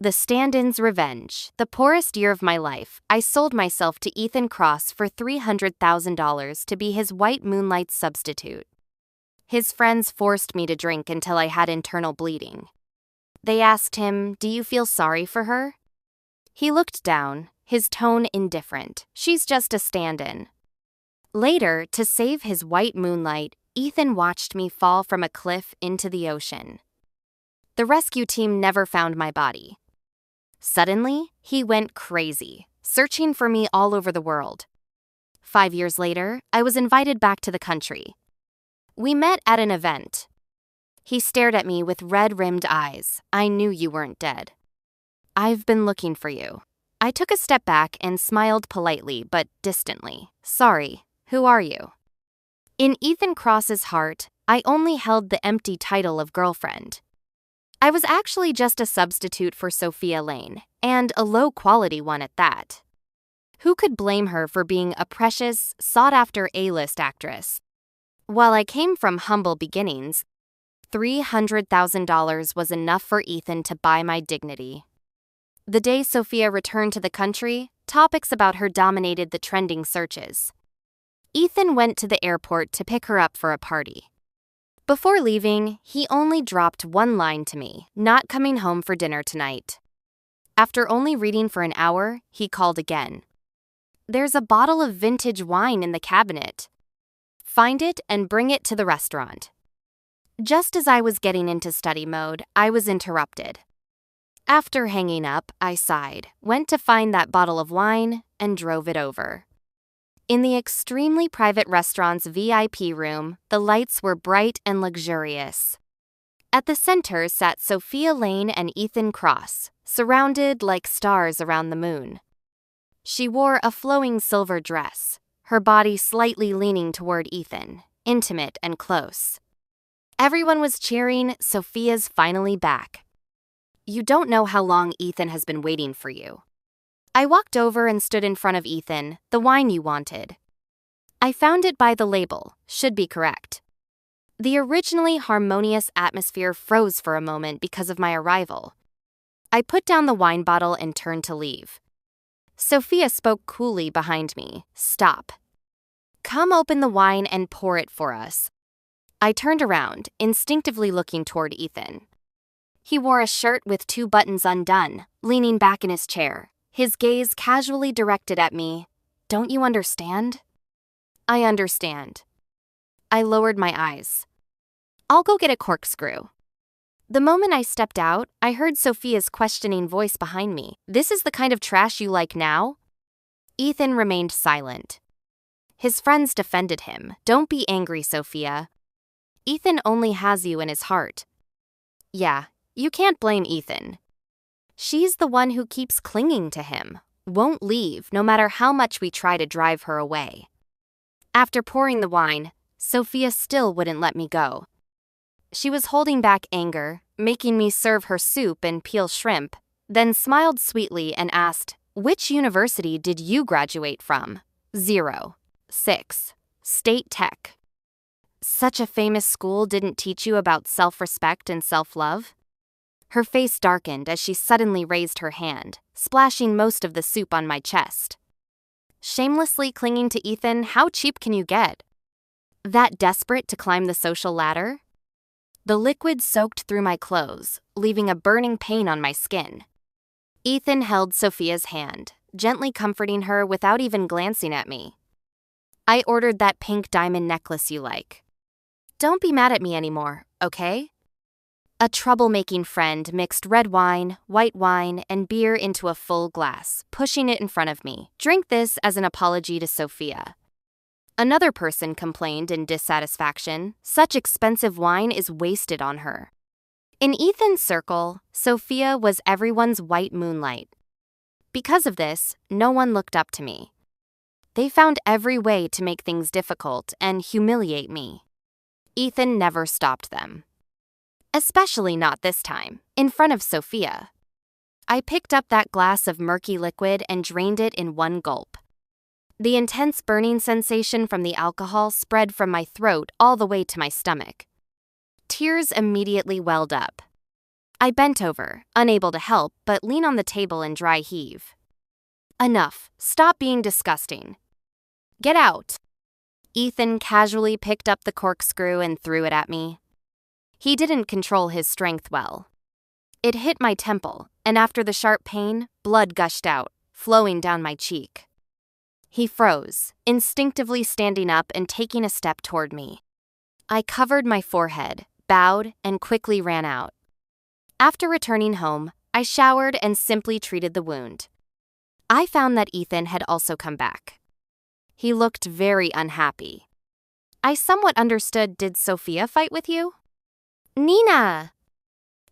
The stand-in's revenge. The poorest year of my life, I sold myself to Ethan Cross for $300,000 to be his white moonlight substitute. His friends forced me to drink until I had internal bleeding. They asked him, "Do you feel sorry for her?" He looked down, his tone indifferent. "She's just a stand-in." Later, to save his white moonlight, Ethan watched me fall from a cliff into the ocean. The rescue team never found my body. Suddenly, he went crazy, searching for me all over the world. 5 years later, I was invited back to the country. We met at an event. He stared at me with red-rimmed eyes. "I knew you weren't dead. I've been looking for you." I took a step back and smiled politely but distantly. "Sorry, who are you?" In Ethan Cross's heart, I only held the empty title of girlfriend. I was actually just a substitute for Sophia Lane, and a low-quality one at that. Who could blame her for being a precious, sought-after A-list actress? While I came from humble beginnings, $300,000 was enough for Ethan to buy my dignity. The day Sophia returned to the country, topics about her dominated the trending searches. Ethan went to the airport to pick her up for a party. Before leaving, he only dropped one line to me: "Not coming home for dinner tonight." After only reading for an hour, he called again. "There's a bottle of vintage wine in the cabinet. Find it and bring it to the restaurant." Just as I was getting into study mode, I was interrupted. After hanging up, I sighed, went to find that bottle of wine, and drove it over. In the extremely private restaurant's VIP room, the lights were bright and luxurious. At the center sat Sophia Lane and Ethan Cross, surrounded like stars around the moon. She wore a flowing silver dress, her body slightly leaning toward Ethan, intimate and close. Everyone was cheering, "Sophia's finally back. You don't know how long Ethan has been waiting for you." I walked over and stood in front of Ethan. "The wine you wanted." I found it by the label, should be correct. The originally harmonious atmosphere froze for a moment because of my arrival. I put down the wine bottle and turned to leave. Sophia spoke coolly behind me. "Stop. Come open the wine and pour it for us." I turned around, instinctively looking toward Ethan. He wore a shirt with 2 buttons undone, leaning back in his chair, his gaze casually directed at me. "Don't you understand?" "I understand." I lowered my eyes. "I'll go get a corkscrew." The moment I stepped out, I heard Sophia's questioning voice behind me. "This is the kind of trash you like now?" Ethan remained silent. His friends defended him. "Don't be angry, Sophia. Ethan only has you in his heart." "Yeah, you can't blame Ethan. She's the one who keeps clinging to him, won't leave no matter how much we try to drive her away." After pouring the wine, Sophia still wouldn't let me go. She was holding back anger, making me serve her soup and peel shrimp, then smiled sweetly and asked, "Which university did you graduate from?" 0. 6. State Tech. "Such a famous school didn't teach you about self-respect and self-love?" Her face darkened as she suddenly raised her hand, splashing most of the soup on my chest. Shamelessly clinging to Ethan, how cheap can you get? That desperate to climb the social ladder? The liquid soaked through my clothes, leaving a burning pain on my skin. Ethan held Sophia's hand, gently comforting her without even glancing at me. "I ordered that pink diamond necklace you like. Don't be mad at me anymore, okay?" A troublemaking friend mixed red wine, white wine, and beer into a full glass, pushing it in front of me. "Drink this as an apology to Sophia." Another person complained in dissatisfaction. "Such expensive wine is wasted on her." In Ethan's circle, Sophia was everyone's white moonlight. Because of this, no one looked up to me. They found every way to make things difficult and humiliate me. Ethan never stopped them. Especially not this time, in front of Sophia. I picked up that glass of murky liquid and drained it in one gulp. The intense burning sensation from the alcohol spread from my throat all the way to my stomach. Tears immediately welled up. I bent over, unable to help but lean on the table and dry heave. Enough. Stop being disgusting. Get out. Ethan casually picked up the corkscrew and threw it at me. He didn't control his strength well. It hit my temple, and after the sharp pain, blood gushed out, flowing down my cheek. He froze, instinctively standing up and taking a step toward me. I covered my forehead, bowed, and quickly ran out. After returning home, I showered and simply treated the wound. I found that Ethan had also come back. He looked very unhappy. I somewhat understood. Did Sophia fight with you? Nina!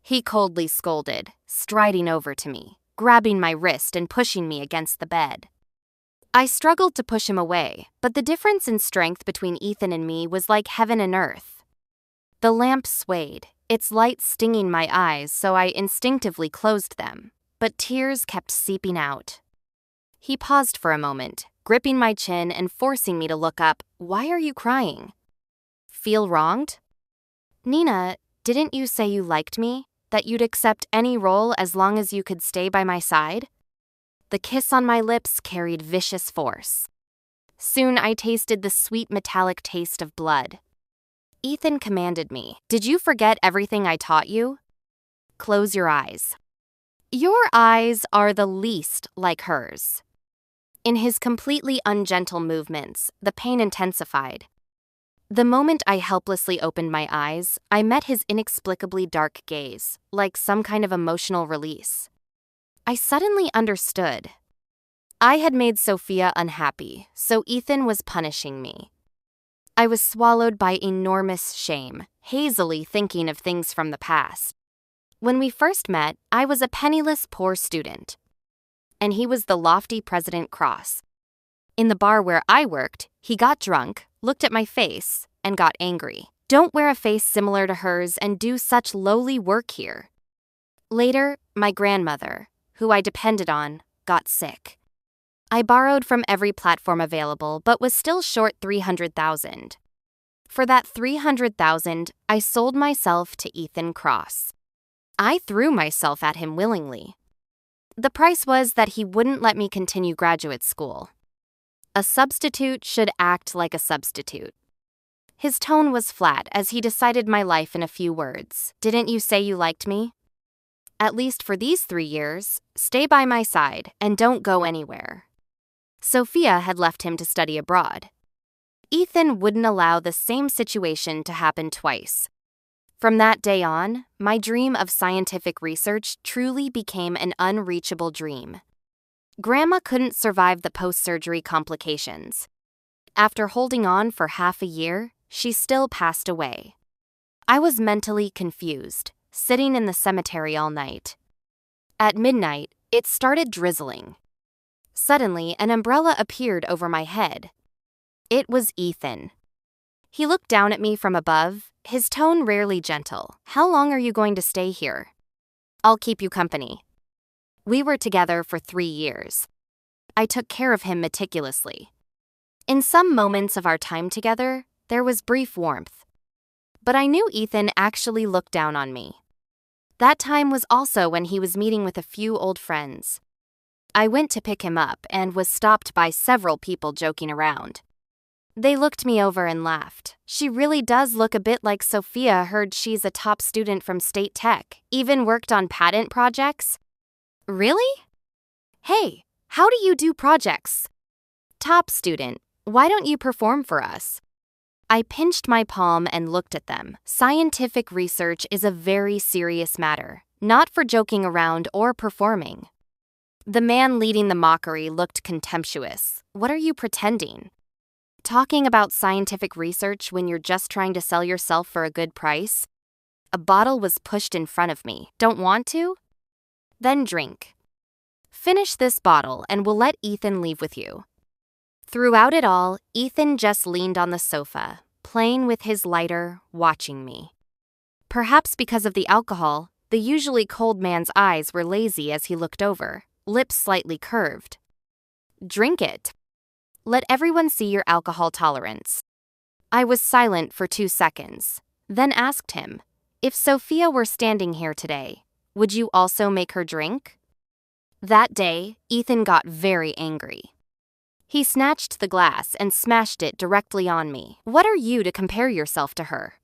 He coldly scolded, striding over to me, grabbing my wrist and pushing me against the bed. I struggled to push him away, but the difference in strength between Ethan and me was like heaven and earth. The lamp swayed, its light stinging my eyes, so I instinctively closed them, but tears kept seeping out. He paused for a moment, gripping my chin and forcing me to look up. Why are you crying? Feel wronged? Nina, didn't you say you liked me? That you'd accept any role as long as you could stay by my side? The kiss on my lips carried vicious force. Soon I tasted the sweet metallic taste of blood. Ethan commanded me, "Did you forget everything I taught you? Close your eyes." Your eyes are the least like hers. In his completely ungentle movements, the pain intensified. The moment I helplessly opened my eyes, I met his inexplicably dark gaze, like some kind of emotional release. I suddenly understood. I had made Sophia unhappy, so Ethan was punishing me. I was swallowed by enormous shame, hazily thinking of things from the past. When we first met, I was a penniless poor student, and he was the lofty President Cross. In the bar where I worked, he got drunk, looked at my face, and got angry. Don't wear a face similar to hers and do such lowly work here. Later, my grandmother, who I depended on, got sick. I borrowed from every platform available but was still short $300,000. For that $300,000, I sold myself to Ethan Cross. I threw myself at him willingly. The price was that he wouldn't let me continue graduate school. A substitute should act like a substitute. His tone was flat as he decided my life in a few words. Didn't you say you liked me? At least for these 3 years, stay by my side and don't go anywhere. Sophia had left him to study abroad. Ethan wouldn't allow the same situation to happen twice. From that day on, my dream of scientific research truly became an unreachable dream. Grandma couldn't survive the post-surgery complications. After holding on for half a year, she still passed away. I was mentally confused, sitting in the cemetery all night. At midnight, it started drizzling. Suddenly, an umbrella appeared over my head. It was Ethan. He looked down at me from above, his tone rarely gentle. How long are you going to stay here? I'll keep you company. We were together for 3 years. I took care of him meticulously. In some moments of our time together, there was brief warmth. But I knew Ethan actually looked down on me. That time was also when he was meeting with a few old friends. I went to pick him up and was stopped by several people joking around. They looked me over and laughed. She really does look a bit like Sophia. Heard she's a top student from State Tech, even worked on patent projects. Really? Hey, how do you do projects? Top student, why don't you perform for us? I pinched my palm and looked at them. Scientific research is a very serious matter, not for joking around or performing. The man leading the mockery looked contemptuous. What are you pretending? Talking about scientific research when you're just trying to sell yourself for a good price? A bottle was pushed in front of me. Don't want to? Then drink. Finish this bottle and we'll let Ethan leave with you. Throughout it all, Ethan just leaned on the sofa, playing with his lighter, watching me. Perhaps because of the alcohol, the usually cold man's eyes were lazy as he looked over, lips slightly curved. Drink it. Let everyone see your alcohol tolerance. I was silent for 2 seconds, then asked him, if Sophia were standing here today, would you also make her drink? That day, Ethan got very angry. He snatched the glass and smashed it directly on me. What are you to compare yourself to her?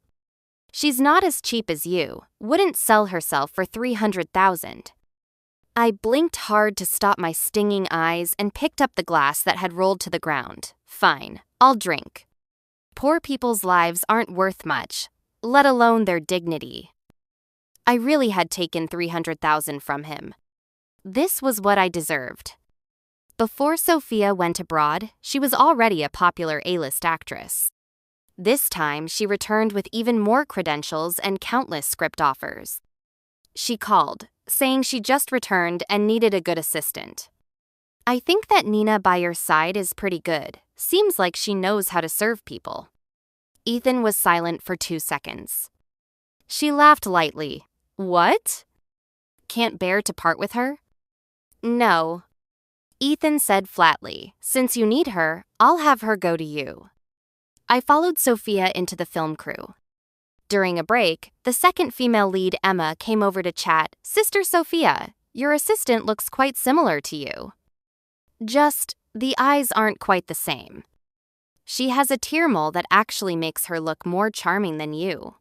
She's not as cheap as you, wouldn't sell herself for $300,000. I blinked hard to stop my stinging eyes and picked up the glass that had rolled to the ground. Fine, I'll drink. Poor people's lives aren't worth much, let alone their dignity. I really had taken $300,000 from him. This was what I deserved. Before Sophia went abroad, she was already a popular A-list actress. This time, she returned with even more credentials and countless script offers. She called, saying she just returned and needed a good assistant. I think that Nina by your side is pretty good. Seems like she knows how to serve people. Ethan was silent for 2 seconds. She laughed lightly. What? Can't bear to part with her? No. Ethan said flatly, since you need her, I'll have her go to you. I followed Sophia into the film crew. During a break, the second female lead, Emma, came over to chat. Sister Sophia, your assistant looks quite similar to you. Just, the eyes aren't quite the same. She has a tear mole that actually makes her look more charming than you.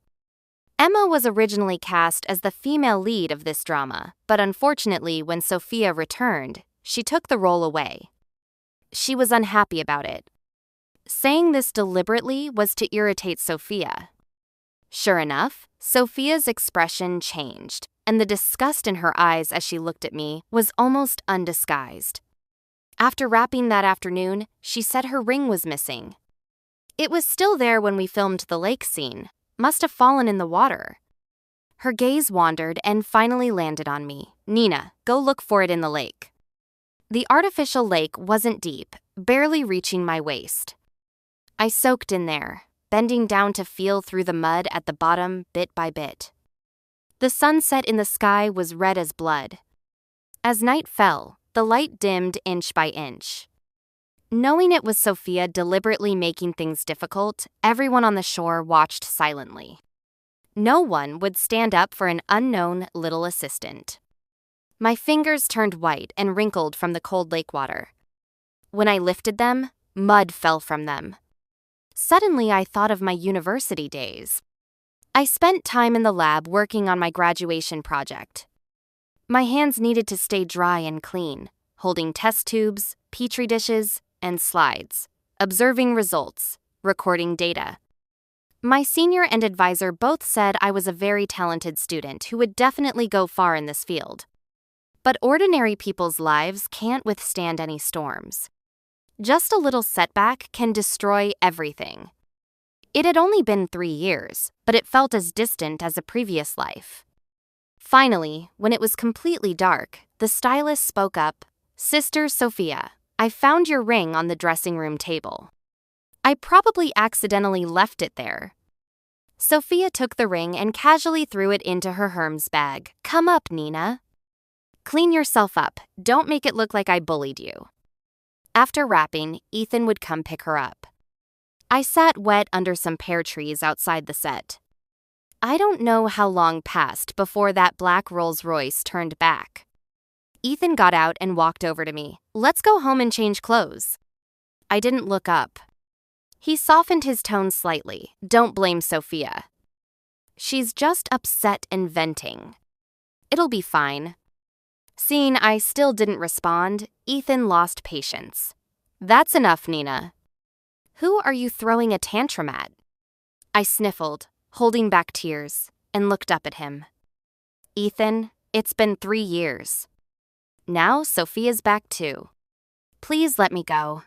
Emma was originally cast as the female lead of this drama, but unfortunately, when Sophia returned, she took the role away. She was unhappy about it. Saying this deliberately was to irritate Sophia. Sure enough, Sophia's expression changed, and the disgust in her eyes as she looked at me was almost undisguised. After wrapping that afternoon, she said her ring was missing. It was still there when we filmed the lake scene. Must have fallen in the water. Her gaze wandered and finally landed on me. Nina, go look for it in the lake. The artificial lake wasn't deep, barely reaching my waist. I soaked in there, bending down to feel through the mud at the bottom bit by bit. The sunset in the sky was red as blood. As night fell, the light dimmed inch by inch. Knowing it was Sophia deliberately making things difficult, everyone on the shore watched silently. No one would stand up for an unknown little assistant. My fingers turned white and wrinkled from the cold lake water. When I lifted them, mud fell from them. Suddenly, I thought of my university days. I spent time in the lab working on my graduation project. My hands needed to stay dry and clean, holding test tubes, petri dishes, and slides, observing results, recording data. My senior and advisor both said I was a very talented student who would definitely go far in this field. But ordinary people's lives can't withstand any storms. Just a little setback can destroy everything. It had only been 3 years, but it felt as distant as a previous life. Finally, when it was completely dark, the stylist spoke up. Sister Sophia, I found your ring on the dressing room table. I probably accidentally left it there. Sophia took the ring and casually threw it into her Hermes bag. Come up, Nina. Clean yourself up. Don't make it look like I bullied you. After wrapping, Ethan would come pick her up. I sat wet under some pear trees outside the set. I don't know how long passed before that black Rolls-Royce turned back. Ethan got out and walked over to me. Let's go home and change clothes. I didn't look up. He softened his tone slightly. Don't blame Sophia. She's just upset and venting. It'll be fine. Seeing I still didn't respond, Ethan lost patience. That's enough, Nina. Who are you throwing a tantrum at? I sniffled, holding back tears, and looked up at him. Ethan, it's been 3 years. Now Sophia's back too. Please let me go.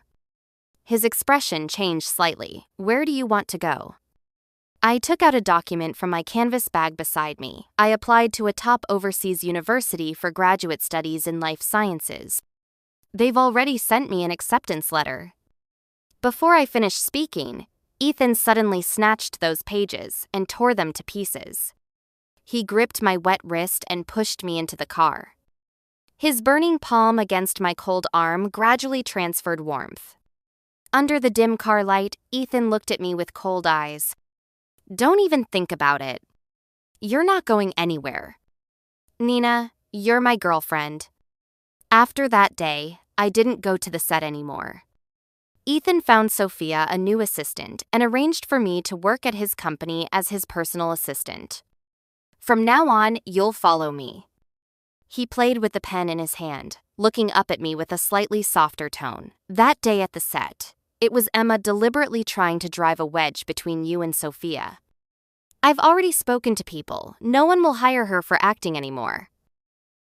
His expression changed slightly. Where do you want to go? I took out a document from my canvas bag beside me. I applied to a top overseas university for graduate studies in life sciences. They've already sent me an acceptance letter. Before I finished speaking, Ethan suddenly snatched those pages and tore them to pieces. He gripped my wet wrist and pushed me into the car. His burning palm against my cold arm gradually transferred warmth. Under the dim car light, Ethan looked at me with cold eyes. Don't even think about it. You're not going anywhere. Nina, you're my girlfriend. After that day, I didn't go to the set anymore. Ethan found Sophia a new assistant and arranged for me to work at his company as his personal assistant. From now on, you'll follow me. He played with the pen in his hand, looking up at me with a slightly softer tone. That day at the set, it was Emma deliberately trying to drive a wedge between you and Sophia. I've already spoken to people. No one will hire her for acting anymore.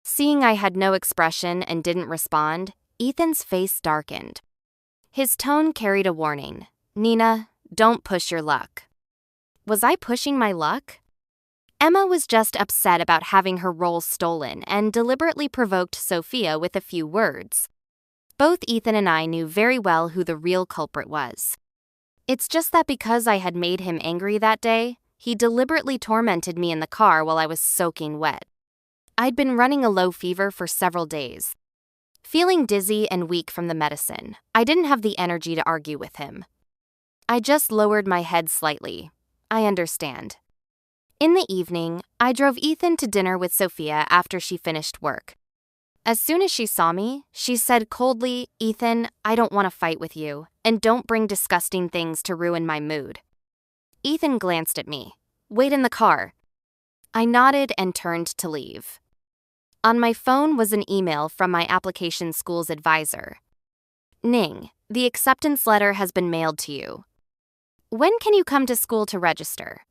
Seeing I had no expression and didn't respond, Ethan's face darkened. His tone carried a warning. Nina, don't push your luck. Was I pushing my luck? Emma was just upset about having her role stolen and deliberately provoked Sophia with a few words. Both Ethan and I knew very well who the real culprit was. It's just that because I had made him angry that day, he deliberately tormented me in the car while I was soaking wet. I'd been running a low fever for several days. Feeling dizzy and weak from the medicine, I didn't have the energy to argue with him. I just lowered my head slightly. I understand. In the evening, I drove Ethan to dinner with Sophia after she finished work. As soon as she saw me, she said coldly, Ethan, I don't want to fight with you, and don't bring disgusting things to ruin my mood. Ethan glanced at me. Wait in the car. I nodded and turned to leave. On my phone was an email from my application school's advisor. Ning, the acceptance letter has been mailed to you. When can you come to school to register?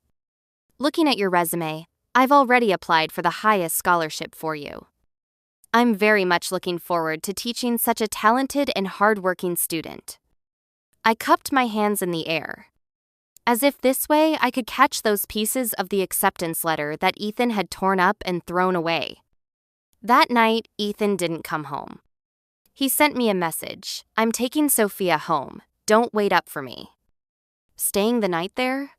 Looking at your resume, I've already applied for the highest scholarship for you. I'm very much looking forward to teaching such a talented and hardworking student. I cupped my hands in the air, as if this way I could catch those pieces of the acceptance letter that Ethan had torn up and thrown away. That night, Ethan didn't come home. He sent me a message. I'm taking Sophia home. Don't wait up for me. Staying the night there?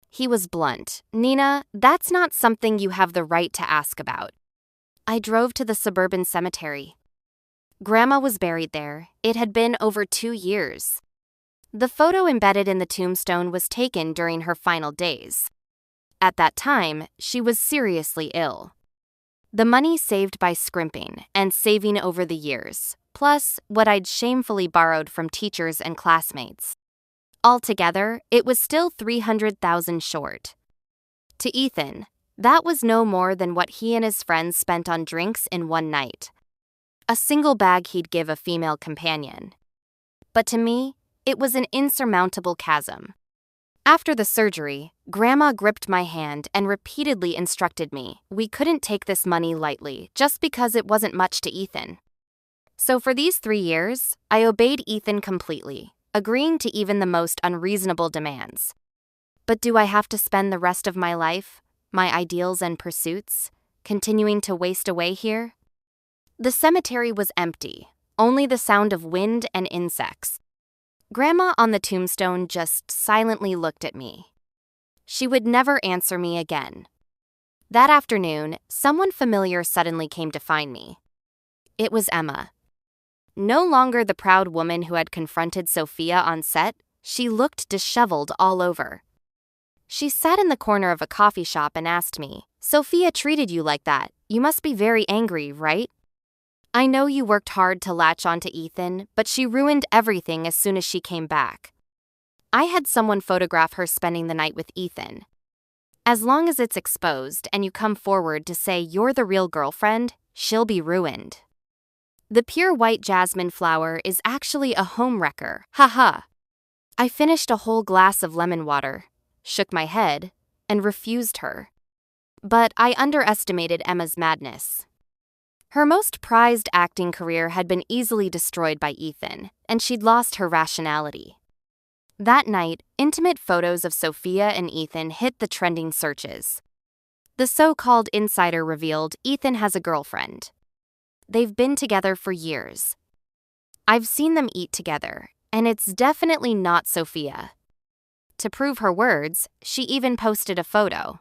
He was blunt. Nina, that's not something you have the right to ask about. I drove to the suburban cemetery. Grandma was buried there. It had been over 2 years. The photo embedded in the tombstone was taken during her final days. At that time, she was seriously ill. The money saved by scrimping and saving over the years, plus what I'd shamefully borrowed from teachers and classmates. Altogether, it was still $300,000 short. To Ethan, that was no more than what he and his friends spent on drinks in one night. A single bag he'd give a female companion. But to me, it was an insurmountable chasm. After the surgery, Grandma gripped my hand and repeatedly instructed me we couldn't take this money lightly just because it wasn't much to Ethan. So for these 3 years, I obeyed Ethan completely, agreeing to even the most unreasonable demands. But do I have to spend the rest of my life, my ideals and pursuits, continuing to waste away here? The cemetery was empty, only the sound of wind and insects. Grandma on the tombstone just silently looked at me. She would never answer me again. That afternoon, someone familiar suddenly came to find me. It was Emma. No longer the proud woman who had confronted Sophia on set, she looked disheveled all over. She sat in the corner of a coffee shop and asked me, Sophia treated you like that. You must be very angry, right? I know you worked hard to latch onto Ethan, but she ruined everything as soon as she came back. I had someone photograph her spending the night with Ethan. As long as it's exposed and you come forward to say you're the real girlfriend, she'll be ruined. The pure white jasmine flower is actually a homewrecker, haha. I finished a whole glass of lemon water, shook my head, and refused her. But I underestimated Emma's madness. Her most prized acting career had been easily destroyed by Ethan, and she'd lost her rationality. That night, intimate photos of Sophia and Ethan hit the trending searches. The so-called insider revealed Ethan has a girlfriend. They've been together for years. I've seen them eat together, and it's definitely not Sophia. To prove her words, she even posted a photo.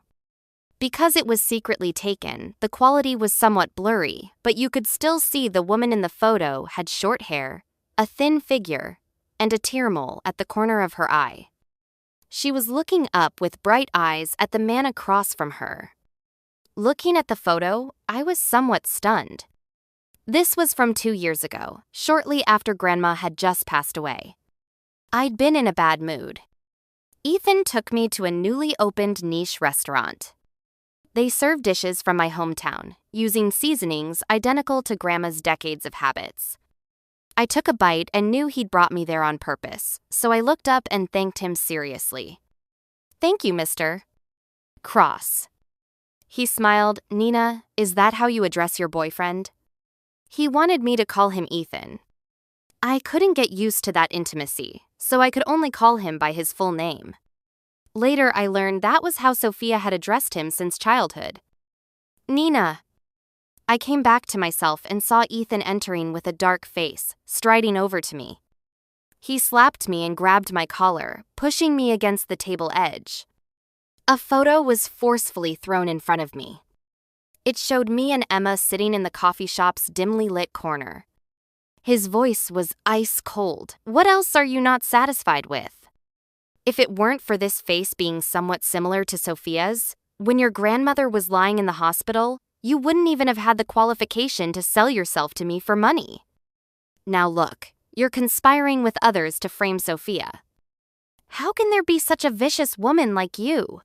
Because it was secretly taken, the quality was somewhat blurry, but you could still see the woman in the photo had short hair, a thin figure, and a tear mole at the corner of her eye. She was looking up with bright eyes at the man across from her. Looking at the photo, I was somewhat stunned. This was from 2 years ago, shortly after Grandma had just passed away. I'd been in a bad mood. Ethan took me to a newly opened niche restaurant. They served dishes from my hometown, using seasonings identical to Grandma's decades of habits. I took a bite and knew he'd brought me there on purpose, so I looked up and thanked him seriously. "Thank you, Mr. Cross." He smiled. "Nina, is that how you address your boyfriend?" He wanted me to call him Ethan. I couldn't get used to that intimacy, so I could only call him by his full name. Later, I learned that was how Sophia had addressed him since childhood. "Nina." I came back to myself and saw Ethan entering with a dark face, striding over to me. He slapped me and grabbed my collar, pushing me against the table edge. A photo was forcefully thrown in front of me. It showed me and Emma sitting in the coffee shop's dimly lit corner. His voice was ice cold. "What else are you not satisfied with? If it weren't for this face being somewhat similar to Sophia's, when your grandmother was lying in the hospital, you wouldn't even have had the qualification to sell yourself to me for money. Now look, you're conspiring with others to frame Sophia. How can there be such a vicious woman like you?"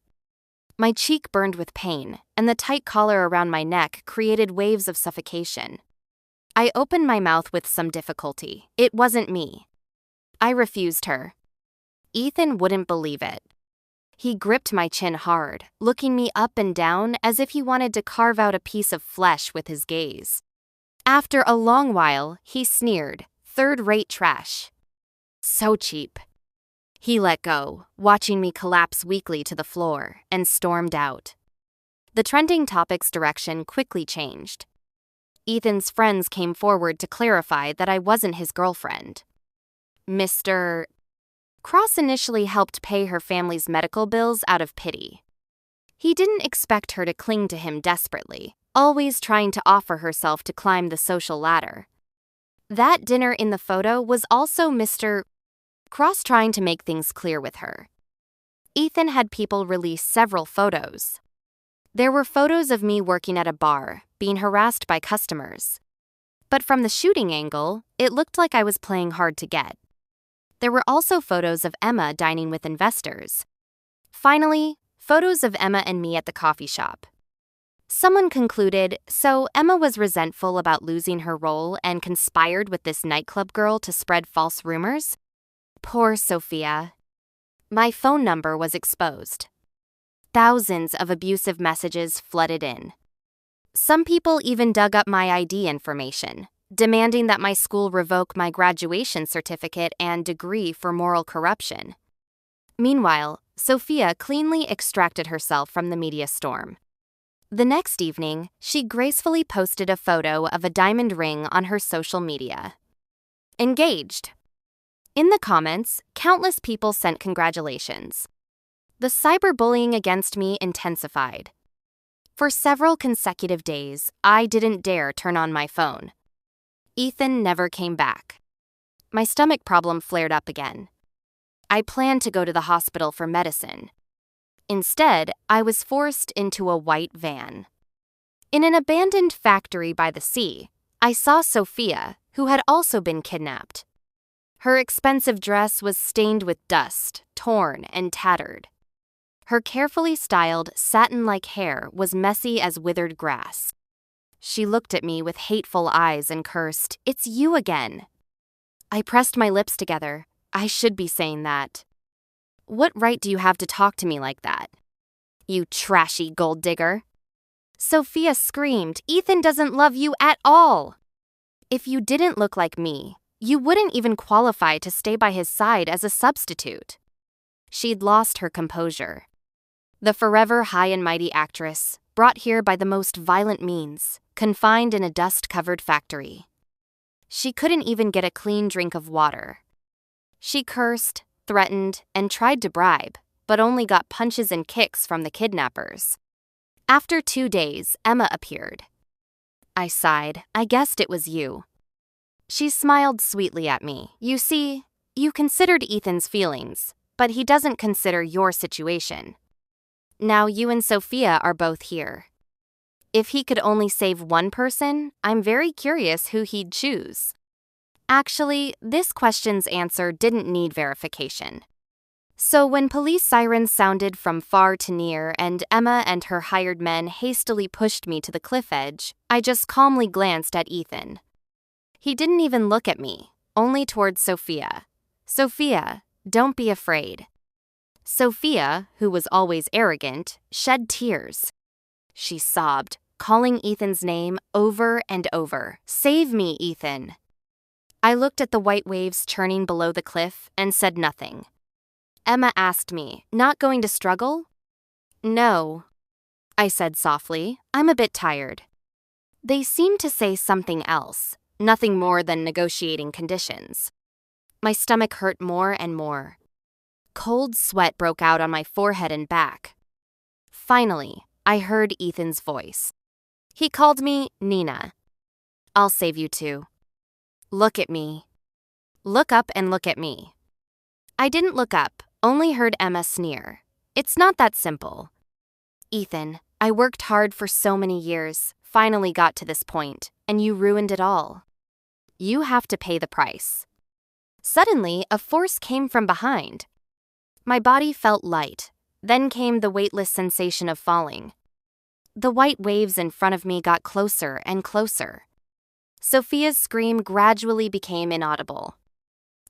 My cheek burned with pain, and the tight collar around my neck created waves of suffocation. I opened my mouth with some difficulty. It wasn't me. I refused her. Ethan wouldn't believe it. He gripped my chin hard, looking me up and down as if he wanted to carve out a piece of flesh with his gaze. After a long while, he sneered, "Third-rate trash. So cheap." He let go, watching me collapse weakly to the floor, and stormed out. The trending topic's direction quickly changed. Ethan's friends came forward to clarify that I wasn't his girlfriend. Mr. Cross initially helped pay her family's medical bills out of pity. He didn't expect her to cling to him desperately, always trying to offer herself to climb the social ladder. That dinner in the photo was also Mr. Cross trying to make things clear with her. Ethan had people release several photos. There were photos of me working at a bar, being harassed by customers. But from the shooting angle, it looked like I was playing hard to get. There were also photos of Emma dining with investors. Finally, photos of Emma and me at the coffee shop. Someone concluded, so Emma was resentful about losing her role and conspired with this nightclub girl to spread false rumors? Poor Sophia. My phone number was exposed. Thousands of abusive messages flooded in. Some people even dug up my ID information, demanding that my school revoke my graduation certificate and degree for moral corruption. Meanwhile, Sophia cleanly extracted herself from the media storm. The next evening, she gracefully posted a photo of a diamond ring on her social media. Engaged. In the comments, countless people sent congratulations. The cyberbullying against me intensified. For several consecutive days, I didn't dare turn on my phone. Ethan never came back. My stomach problem flared up again. I planned to go to the hospital for medicine. Instead, I was forced into a white van. In an abandoned factory by the sea, I saw Sophia, who had also been kidnapped. Her expensive dress was stained with dust, torn and tattered. Her carefully styled, satin-like hair was messy as withered grass. She looked at me with hateful eyes and cursed, "It's you again." I pressed my lips together. I should be saying that. "What right do you have to talk to me like that? You trashy gold digger." Sophia screamed, "Ethan doesn't love you at all. If you didn't look like me, you wouldn't even qualify to stay by his side as a substitute." She'd lost her composure. The forever high and mighty actress, brought here by the most violent means, confined in a dust-covered factory. She couldn't even get a clean drink of water. She cursed, threatened, and tried to bribe, but only got punches and kicks from the kidnappers. After 2 days, Emma appeared. I sighed. "I guessed it was you." She smiled sweetly at me. "You see, you considered Ethan's feelings, but he doesn't consider your situation. Now you and Sophia are both here. If he could only save one person, I'm very curious who he'd choose. Actually, this question's answer didn't need verification. So when police sirens sounded from far to near and Emma and her hired men hastily pushed me to the cliff edge, I just calmly glanced at Ethan. He didn't even look at me, only towards Sophia. Sophia, don't be afraid. Sophia, who was always arrogant, shed tears. She sobbed, calling Ethan's name over and over. Save me, Ethan. I looked at the white waves churning below the cliff and said nothing. Emma asked me, not going to struggle? No, I said softly. I'm a bit tired. They seemed to say something else, nothing more than negotiating conditions. My stomach hurt more and more. Cold sweat broke out on my forehead and back. Finally, I heard Ethan's voice. He called me Nina. I'll save you too. Look at me. Look up and look at me. I didn't look up, only heard Emma sneer. It's not that simple. Ethan, I worked hard for so many years, finally got to this point, and you ruined it all. You have to pay the price. Suddenly, a force came from behind. My body felt light, then came the weightless sensation of falling. The white waves in front of me got closer and closer. Sophia's scream gradually became inaudible.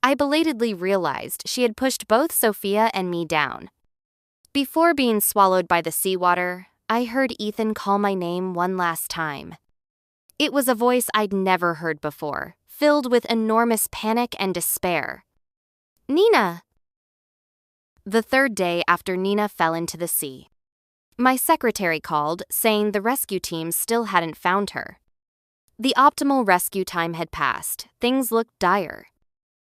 I belatedly realized she had pushed both Sophia and me down. Before being swallowed by the seawater, I heard Ethan call my name one last time. It was a voice I'd never heard before, filled with enormous panic and despair. Nina! The third day after Nina fell into the sea. My secretary called, saying the rescue team still hadn't found her. The optimal rescue time had passed. Things looked dire.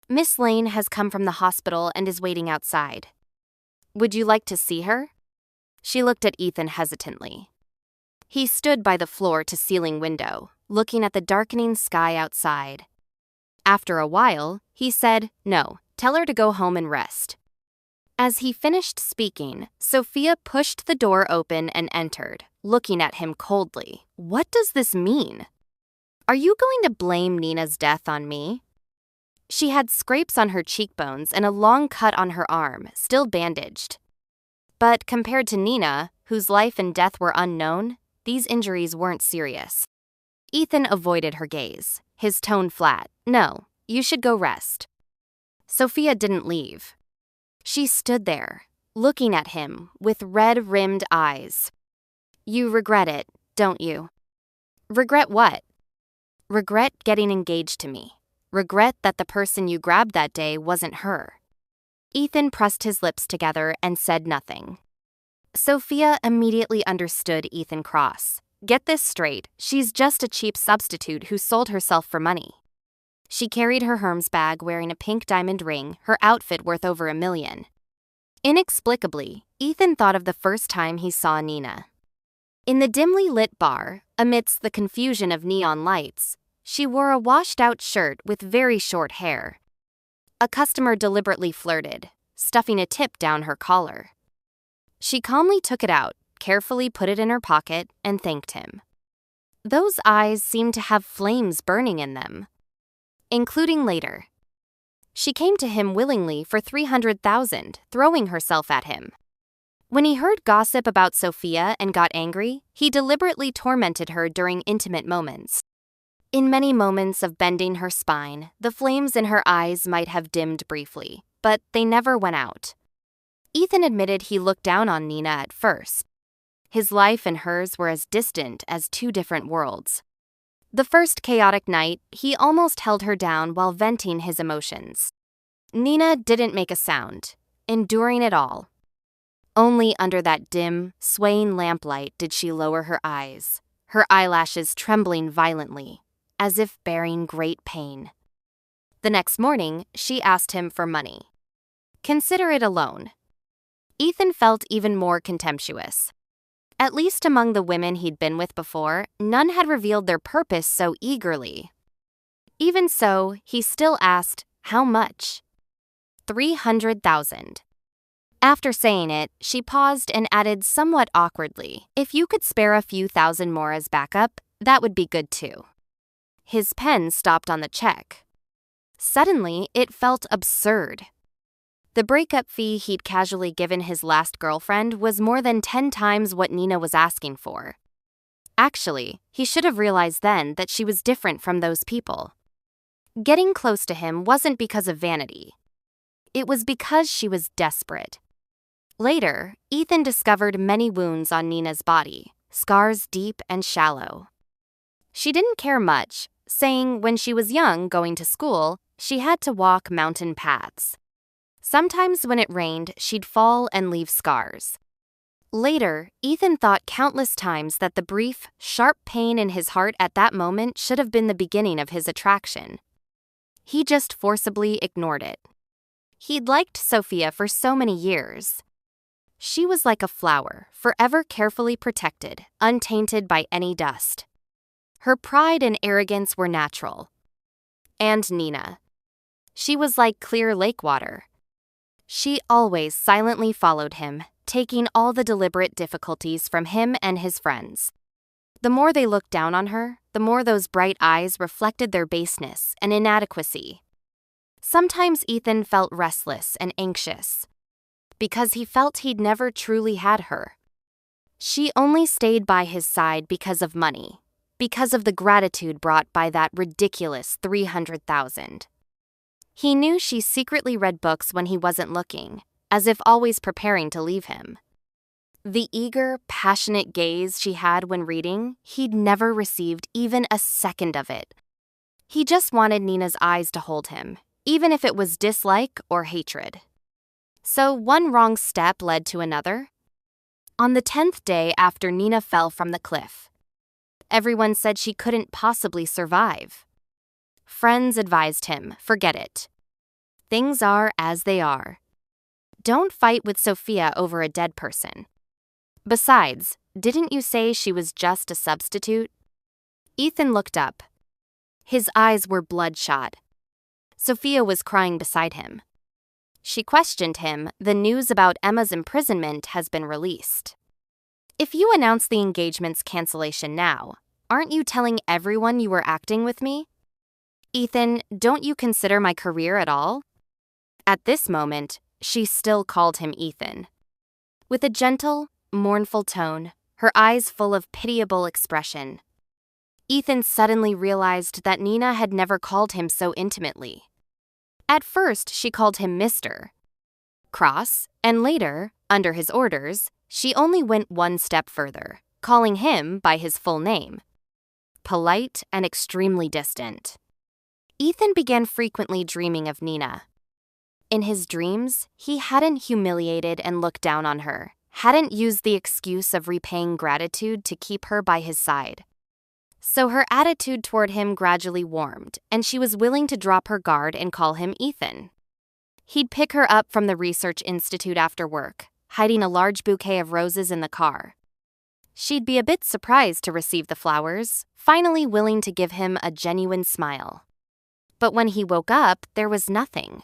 Miss Lane has come from the hospital and is waiting outside. Would you like to see her? She looked at Ethan hesitantly. He stood by the floor-to-ceiling window, looking at the darkening sky outside. After a while, he said, "No, tell her to go home and rest." As he finished speaking, Sophia pushed the door open and entered, looking at him coldly. What does this mean? Are you going to blame Nina's death on me? She had scrapes on her cheekbones and a long cut on her arm, still bandaged. But compared to Nina, whose life and death were unknown, these injuries weren't serious. Ethan avoided her gaze, his tone flat. No, you should go rest. Sophia didn't leave. She stood there, looking at him with red-rimmed eyes. You regret it, don't you? Regret what? Regret getting engaged to me. Regret that the person you grabbed that day wasn't her. Ethan pressed his lips together and said nothing. Sophia immediately understood Ethan Cross. Get this straight, she's just a cheap substitute who sold herself for money. She carried her Hermes bag wearing a pink diamond ring, her outfit worth over $1 million. Inexplicably, Ethan thought of the first time he saw Nina. In the dimly lit bar, amidst the confusion of neon lights, she wore a washed-out shirt with very short hair. A customer deliberately flirted, stuffing a tip down her collar. She calmly took it out, carefully put it in her pocket, and thanked him. Those eyes seemed to have flames burning in them. Including later. She came to him willingly for $300,000, throwing herself at him. When he heard gossip about Sophia and got angry, he deliberately tormented her during intimate moments. In many moments of bending her spine, the flames in her eyes might have dimmed briefly, but they never went out. Ethan admitted he looked down on Nina at first. His life and hers were as distant as two different worlds. The first chaotic night, he almost held her down while venting his emotions. Nina didn't make a sound, enduring it all. Only under that dim, swaying lamplight did she lower her eyes, her eyelashes trembling violently, as if bearing great pain. The next morning, she asked him for money. Consider it a loan. Ethan felt even more contemptuous. At least among the women he'd been with before, none had revealed their purpose so eagerly. Even so, he still asked, how much? $300,000. After saying it, she paused and added somewhat awkwardly, "If you could spare a few thousand more as backup, that would be good too." His pen stopped on the check. Suddenly, it felt absurd. The breakup fee he'd casually given his last girlfriend was more than 10 times what Nina was asking for. Actually, he should have realized then that she was different from those people. Getting close to him wasn't because of vanity. It was because she was desperate. Later, Ethan discovered many wounds on Nina's body, scars deep and shallow. She didn't care much, saying when she was young going to school, she had to walk mountain paths. Sometimes when it rained, she'd fall and leave scars. Later, Ethan thought countless times that the brief, sharp pain in his heart at that moment should have been the beginning of his attraction. He just forcibly ignored it. He'd liked Sophia for so many years. She was like a flower, forever carefully protected, untainted by any dust. Her pride and arrogance were natural. And Nina. She was like clear lake water. She always silently followed him, taking all the deliberate difficulties from him and his friends. The more they looked down on her, the more those bright eyes reflected their baseness and inadequacy. Sometimes Ethan felt restless and anxious, because he felt he'd never truly had her. She only stayed by his side because of money, because of the gratitude brought by that ridiculous $300,000. He knew she secretly read books when he wasn't looking, as if always preparing to leave him. The eager, passionate gaze she had when reading, he'd never received even a second of it. He just wanted Nina's eyes to hold him, even if it was dislike or hatred. So one wrong step led to another. On the 10th day after Nina fell from the cliff, everyone said she couldn't possibly survive. Friends advised him, forget it. Things are as they are. Don't fight with Sophia over a dead person. Besides, didn't you say she was just a substitute? Ethan looked up. His eyes were bloodshot. Sophia was crying beside him. She questioned him. The news about Emma's imprisonment has been released. If you announce the engagement's cancellation now, aren't you telling everyone you were acting with me? Ethan, don't you consider my career at all? At this moment, she still called him Ethan. With a gentle, mournful tone, her eyes full of pitiable expression. Ethan suddenly realized that Nina had never called him so intimately. At first, she called him Mr. Cross, and later, under his orders, she only went one step further, calling him by his full name. Polite and extremely distant. Ethan began frequently dreaming of Nina. In his dreams, he hadn't humiliated and looked down on her, hadn't used the excuse of repaying gratitude to keep her by his side. So her attitude toward him gradually warmed, and she was willing to drop her guard and call him Ethan. He'd pick her up from the research institute after work, hiding a large bouquet of roses in the car. She'd be a bit surprised to receive the flowers, finally willing to give him a genuine smile. But when he woke up, there was nothing.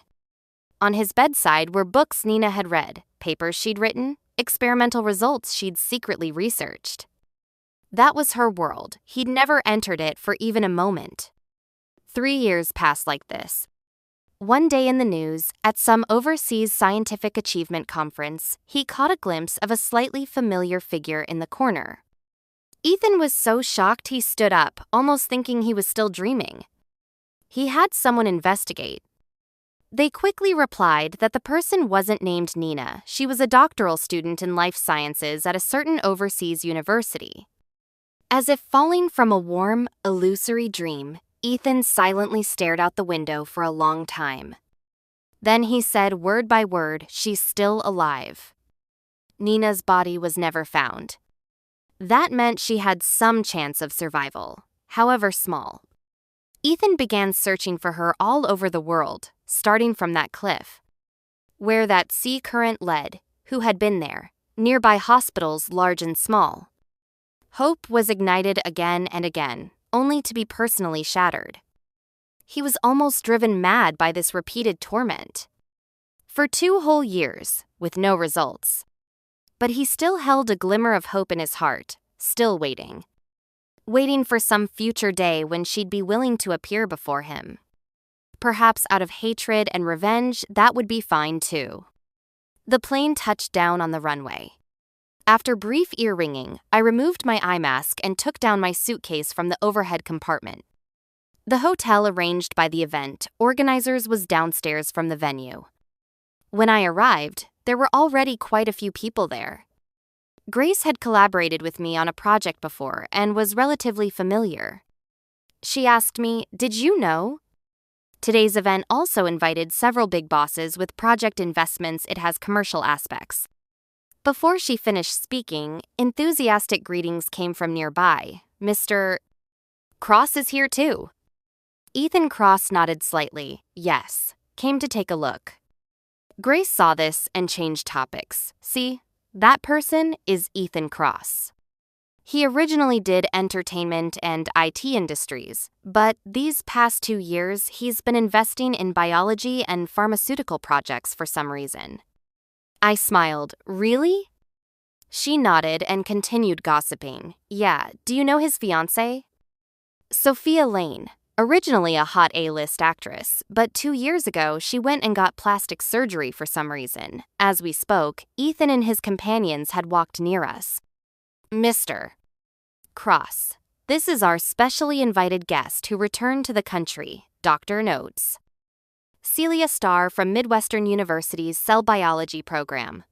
On his bedside were books Nina had read, papers she'd written, experimental results she'd secretly researched. That was her world. He'd never entered it for even a moment. 3 years passed like this. One day in the news, at some overseas scientific achievement conference, he caught a glimpse of a slightly familiar figure in the corner. Ethan was so shocked he stood up, almost thinking he was still dreaming. He had someone investigate. They quickly replied that the person wasn't named Nina. She was a doctoral student in life sciences at a certain overseas university. As if falling from a warm, illusory dream, Ethan silently stared out the window for a long time. Then he said word by word, "She's still alive." Nina's body was never found. That meant she had some chance of survival, however small. Ethan began searching for her all over the world, starting from that cliff, where that sea current led, who had been there, nearby hospitals large and small. Hope was ignited again and again, only to be personally shattered. He was almost driven mad by this repeated torment. For 2 whole years, with no results. But he still held a glimmer of hope in his heart, still waiting. Waiting for some future day when she'd be willing to appear before him. Perhaps out of hatred and revenge, that would be fine too. The plane touched down on the runway. After brief ear-ringing, I removed my eye mask and took down my suitcase from the overhead compartment. The hotel arranged by the event organizers was downstairs from the venue. When I arrived, there were already quite a few people there. Grace had collaborated with me on a project before and was relatively familiar. She asked me, "Did you know?" Today's event also invited several big bosses with project investments. It has commercial aspects. Before she finished speaking, enthusiastic greetings came from nearby. "Mr. Cross is here too." Ethan Cross nodded slightly. "Yes, came to take a look." Grace saw this and changed topics. "See, that person is Ethan Cross. He originally did entertainment and IT industries, but these past 2 years he's been investing in biology and pharmaceutical projects for some reason." I smiled. "Really?" She nodded and continued gossiping. "Yeah, do you know his fiancée? Sophia Lane. Originally a hot A-list actress, but 2 years ago she went and got plastic surgery for some reason. As we spoke, Ethan and his companions had walked near us. "Mr. Cross, this is our specially invited guest who returned to the country, Dr. Notes. Celia Starr from Midwestern University's cell biology program."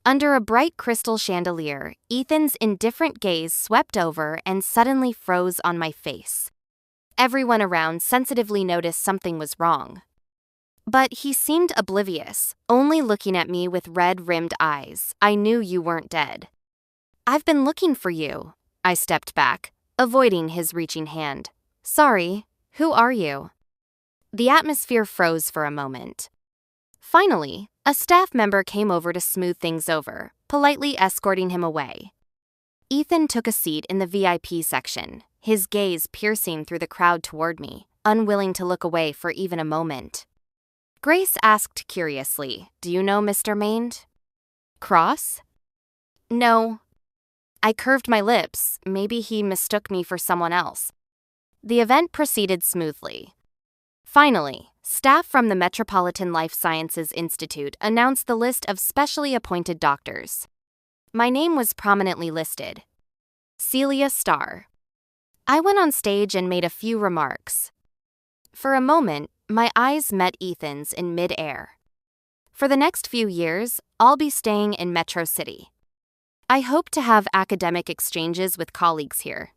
Under a bright crystal chandelier, Ethan's indifferent gaze swept over and suddenly froze on my face. Everyone around sensitively noticed something was wrong. But he seemed oblivious, only looking at me with red-rimmed eyes. "I knew you weren't dead." "I've been looking for you." I stepped back, avoiding his reaching hand. "Sorry, who are you?" The atmosphere froze for a moment. Finally, a staff member came over to smooth things over, politely escorting him away. Ethan took a seat in the VIP section, his gaze piercing through the crowd toward me, unwilling to look away for even a moment. Grace asked curiously, "Do you know Mr. Mainde? Cross?" "No." I curved my lips. Maybe he mistook me for someone else. The event proceeded smoothly. Finally, staff from the Metropolitan Life Sciences Institute announced the list of specially appointed doctors. My name was prominently listed. Celia Starr. I went on stage and made a few remarks. For a moment, my eyes met Ethan's in mid-air. For the next few years, I'll be staying in Metro City. I hope to have academic exchanges with colleagues here.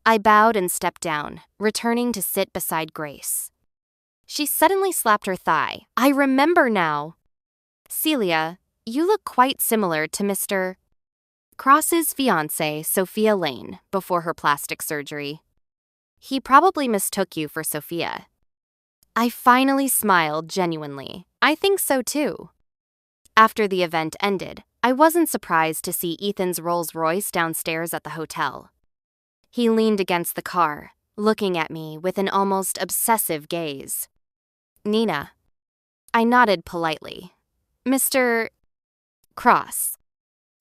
I bowed and stepped down, returning to sit beside Grace. She suddenly slapped her thigh. "I remember now. Celia, you look quite similar to Mr. Cross's fiancée, Sophia Lane, before her plastic surgery. He probably mistook you for Sophia." I finally smiled genuinely. "I think so too." After the event ended, I wasn't surprised to see Ethan's Rolls-Royce downstairs at the hotel. He leaned against the car, looking at me with an almost obsessive gaze. "Nina." I nodded politely. "Mr. Cross."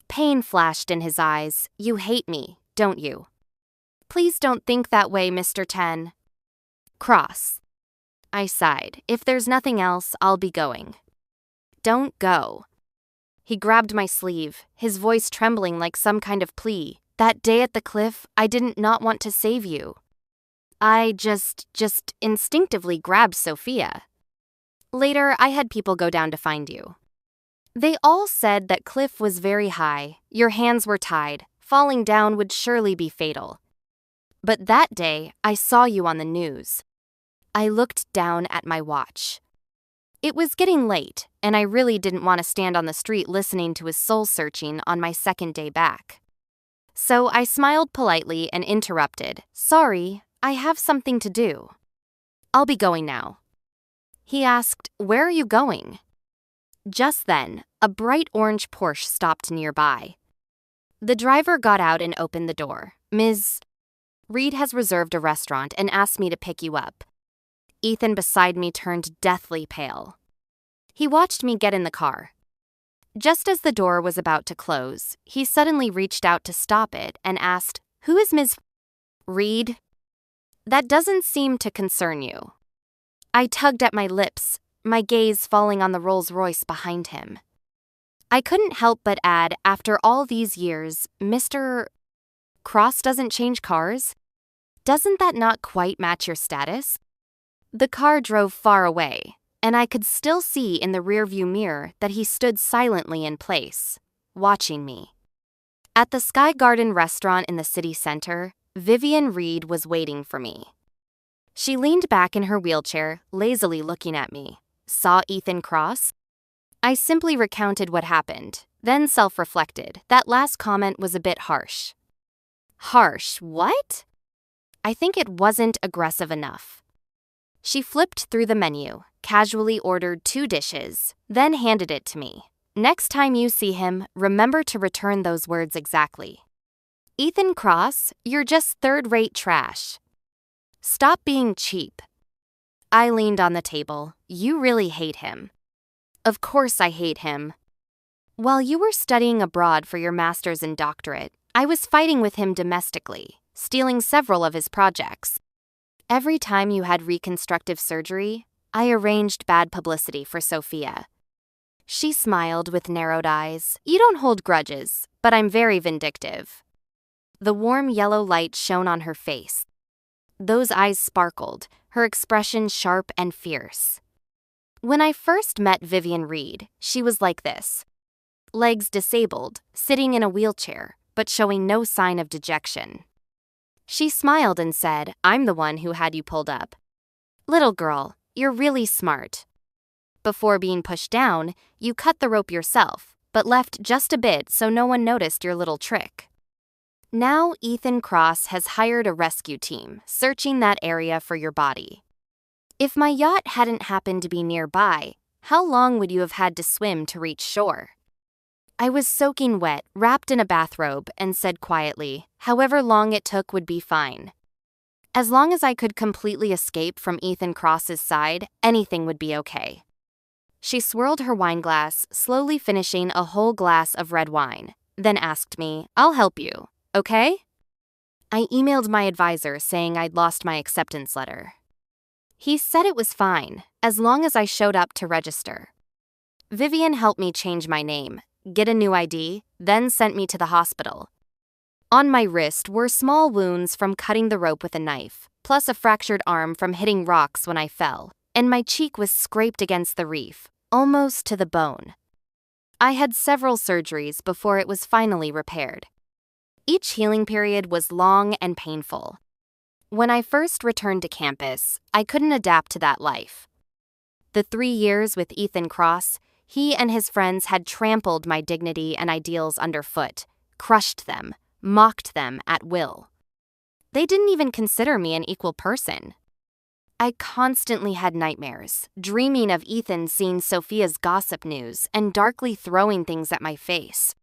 Pain flashed in his eyes. "You hate me, don't you?" "Please don't think that way, Mr. Cross." I sighed. "If there's nothing else, I'll be going." "Don't go." He grabbed my sleeve, his voice trembling like some kind of plea. "That day at the cliff, I didn't not want to save you. I just instinctively grabbed Sophia. Later, I had people go down to find you. They all said that cliff was very high, your hands were tied, falling down would surely be fatal. But that day, I saw you on the news." I looked down at my watch. It was getting late, and I really didn't want to stand on the street listening to his soul-searching on my second day back. So I smiled politely and interrupted. "Sorry, I have something to do. I'll be going now." He asked, "Where are you going?" Just then, a bright orange Porsche stopped nearby. The driver got out and opened the door. "Ms. Reed has reserved a restaurant and asked me to pick you up." Ethan beside me turned deathly pale. He watched me get in the car. Just as the door was about to close, he suddenly reached out to stop it and asked, "Who is Ms. Reed? That doesn't seem to concern you." I tugged at my lips, my gaze falling on the Rolls-Royce behind him. I couldn't help but add, after all these years, Mr. Cross doesn't change cars? Doesn't that not quite match your status? The car drove far away, and I could still see in the rearview mirror that he stood silently in place, watching me. At the Sky Garden restaurant in the city center, Vivian Reed was waiting for me. She leaned back in her wheelchair, lazily looking at me. Saw Ethan Cross? I simply recounted what happened, then self-reflected. That last comment was a bit harsh. Harsh, what? I think it wasn't aggressive enough. She flipped through the menu, casually ordered 2 dishes, then handed it to me. Next time you see him, remember to return those words exactly. Ethan Cross, you're just third-rate trash. Stop being cheap. I leaned on the table. You really hate him. Of course I hate him. While you were studying abroad for your master's and doctorate, I was fighting with him domestically, stealing several of his projects. Every time you had reconstructive surgery, I arranged bad publicity for Sophia. She smiled with narrowed eyes. You don't hold grudges, but I'm very vindictive. The warm yellow light shone on her face. Those eyes sparkled, her expression sharp and fierce. When I first met Vivian Reed, she was like this. Legs disabled, sitting in a wheelchair, but showing no sign of dejection. She smiled and said, "I'm the one who had you pulled up. Little girl, you're really smart. Before being pushed down, you cut the rope yourself, but left just a bit so no one noticed your little trick." Now Ethan Cross has hired a rescue team, searching that area for your body. If my yacht hadn't happened to be nearby, how long would you have had to swim to reach shore? I was soaking wet, wrapped in a bathrobe, and said quietly, however long it took would be fine. As long as I could completely escape from Ethan Cross's side, anything would be okay. She swirled her wine glass, slowly finishing a whole glass of red wine, then asked me, "I'll help you, okay?" I emailed my advisor saying I'd lost my acceptance letter. He said it was fine, as long as I showed up to register. Vivian helped me change my name, get a new ID, then sent me to the hospital. On my wrist were small wounds from cutting the rope with a knife, plus a fractured arm from hitting rocks when I fell, and my cheek was scraped against the reef, almost to the bone. I had several surgeries before it was finally repaired. Each healing period was long and painful. When I first returned to campus, I couldn't adapt to that life. The 3 years with Ethan Cross, he and his friends had trampled my dignity and ideals underfoot, crushed them, mocked them at will. They didn't even consider me an equal person. I constantly had nightmares, dreaming of Ethan seeing Sophia's gossip news and darkly throwing things at my face,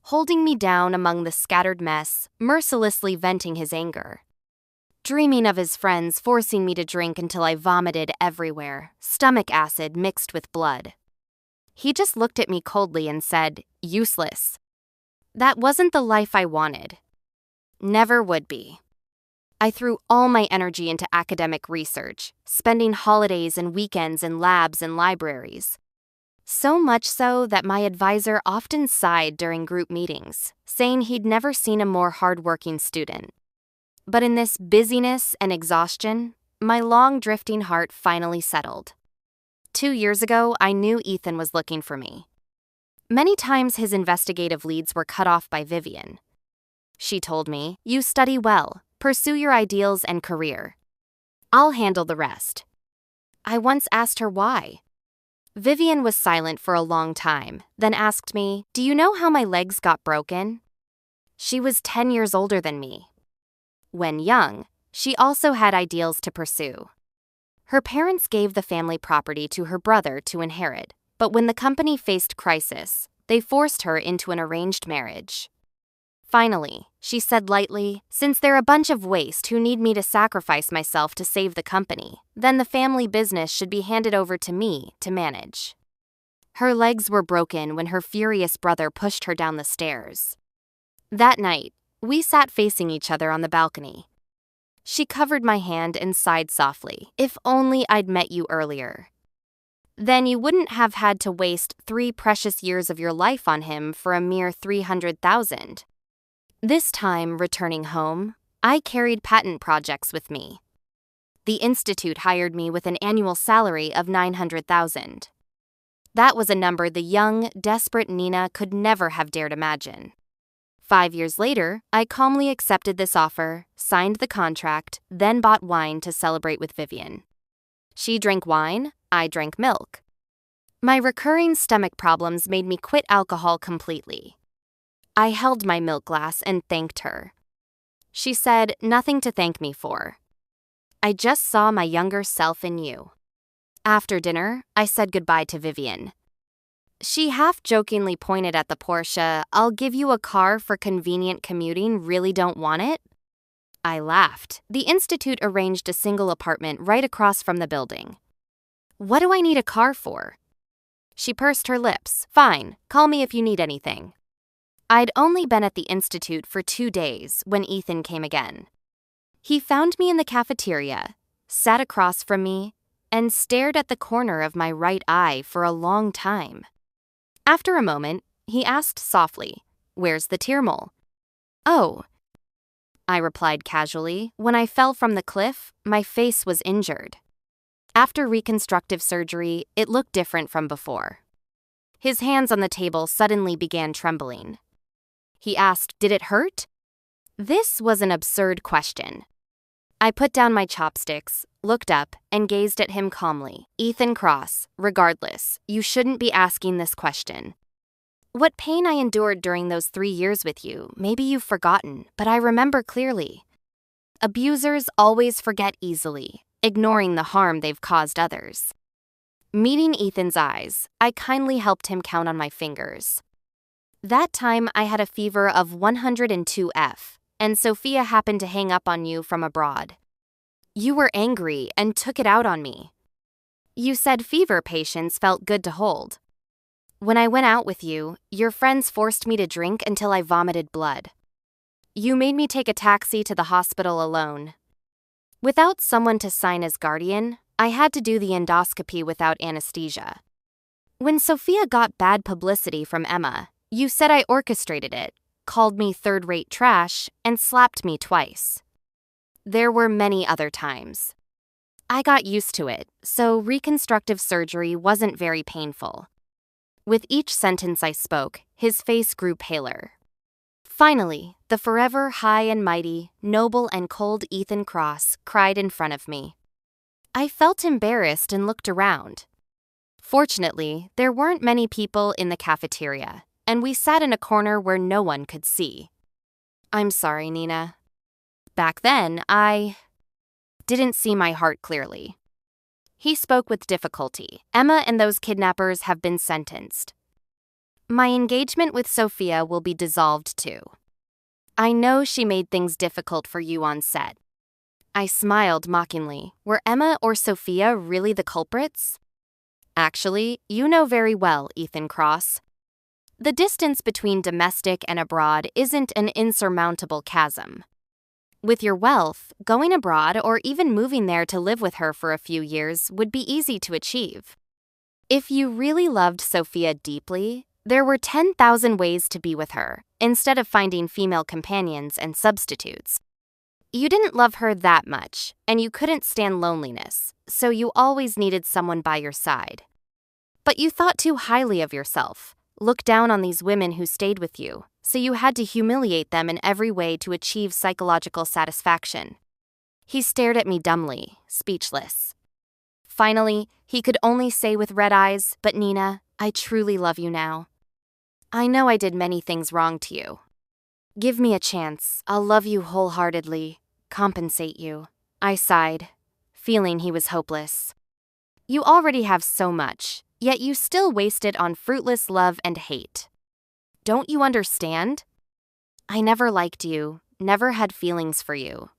holding me down among the scattered mess, mercilessly venting his anger. Dreaming of his friends forcing me to drink until I vomited everywhere, stomach acid mixed with blood. He just looked at me coldly and said, "Useless." That wasn't the life I wanted. Never would be. I threw all my energy into academic research, spending holidays and weekends in labs and libraries. So much so that my advisor often sighed during group meetings, saying he'd never seen a more hardworking student. But in this busyness and exhaustion, my long drifting heart finally settled. 2 years ago, I knew Ethan was looking for me. Many times his investigative leads were cut off by Vivian. She told me, "You study well, pursue your ideals and career. I'll handle the rest." I once asked her why. Vivian was silent for a long time, then asked me, "Do you know how my legs got broken?" She was 10 years older than me. When young, she also had ideals to pursue. Her parents gave the family property to her brother to inherit, but when the company faced crisis, they forced her into an arranged marriage. Finally, she said lightly, "Since they're a bunch of waste who need me to sacrifice myself to save the company, then the family business should be handed over to me to manage." Her legs were broken when her furious brother pushed her down the stairs. That night, we sat facing each other on the balcony. She covered my hand and sighed softly. If only I'd met you earlier. Then you wouldn't have had to waste 3 precious years of your life on him for a mere 300,000. This time, returning home, I carried patent projects with me. The institute hired me with an annual salary of 900,000. That was a number the young, desperate Nina could never have dared imagine. 5 years later, I calmly accepted this offer, signed the contract, then bought wine to celebrate with Vivian. She drank wine, I drank milk. My recurring stomach problems made me quit alcohol completely. I held my milk glass and thanked her. She said, "Nothing to thank me for. I just saw my younger self in you." After dinner, I said goodbye to Vivian. She half-jokingly pointed at the Porsche, "I'll give you a car for convenient commuting, really don't want it?" I laughed. The institute arranged a single apartment right across from the building. "What do I need a car for?" She pursed her lips. "Fine, call me if you need anything." I'd only been at the institute for 2 days when Ethan came again. He found me in the cafeteria, sat across from me, and stared at the corner of my right eye for a long time. After a moment, he asked softly, "Where's the tear mole?" "Oh," I replied casually. When I fell from the cliff, my face was injured. After reconstructive surgery, it looked different from before. His hands on the table suddenly began trembling. He asked, "Did it hurt?" This was an absurd question. I put down my chopsticks, looked up, and gazed at him calmly. "Ethan Cross, regardless, you shouldn't be asking this question. What pain I endured during those 3 years with you, maybe you've forgotten, but I remember clearly. Abusers always forget easily, ignoring the harm they've caused others." Meeting Ethan's eyes, I kindly helped him count on my fingers. "That time I had a fever of 102F, and Sophia happened to hang up on you from abroad. You were angry and took it out on me. You said fever patients felt good to hold. When I went out with you, your friends forced me to drink until I vomited blood. You made me take a taxi to the hospital alone. Without someone to sign as guardian, I had to do the endoscopy without anesthesia. When Sophia got bad publicity from Emma, you said I orchestrated it, called me third-rate trash, and slapped me twice. There were many other times. I got used to it, so reconstructive surgery wasn't very painful." With each sentence I spoke, his face grew paler. Finally, the forever high and mighty, noble and cold Ethan Cross cried in front of me. I felt embarrassed and looked around. Fortunately, there weren't many people in the cafeteria, and we sat in a corner where no one could see. "I'm sorry, Nina. Back then, I didn't see my heart clearly." He spoke with difficulty. "Emma and those kidnappers have been sentenced. My engagement with Sophia will be dissolved too. I know she made things difficult for you on set." I smiled mockingly. Were Emma or Sophia really the culprits? "Actually, you know very well, Ethan Cross. The distance between domestic and abroad isn't an insurmountable chasm. With your wealth, going abroad or even moving there to live with her for a few years would be easy to achieve. If you really loved Sophia deeply, there were 10,000 ways to be with her, instead of finding female companions and substitutes. You didn't love her that much, and you couldn't stand loneliness, so you always needed someone by your side. But you thought too highly of yourself, looked down on these women who stayed with you, so you had to humiliate them in every way to achieve psychological satisfaction." He stared at me dumbly, speechless. Finally, he could only say with red eyes, "But Nina, I truly love you now. I know I did many things wrong to you. Give me a chance. I'll love you wholeheartedly, compensate you." I sighed, feeling he was hopeless. "You already have so much, yet you still waste it on fruitless love and hate. Don't you understand? I never liked you, never had feelings for you.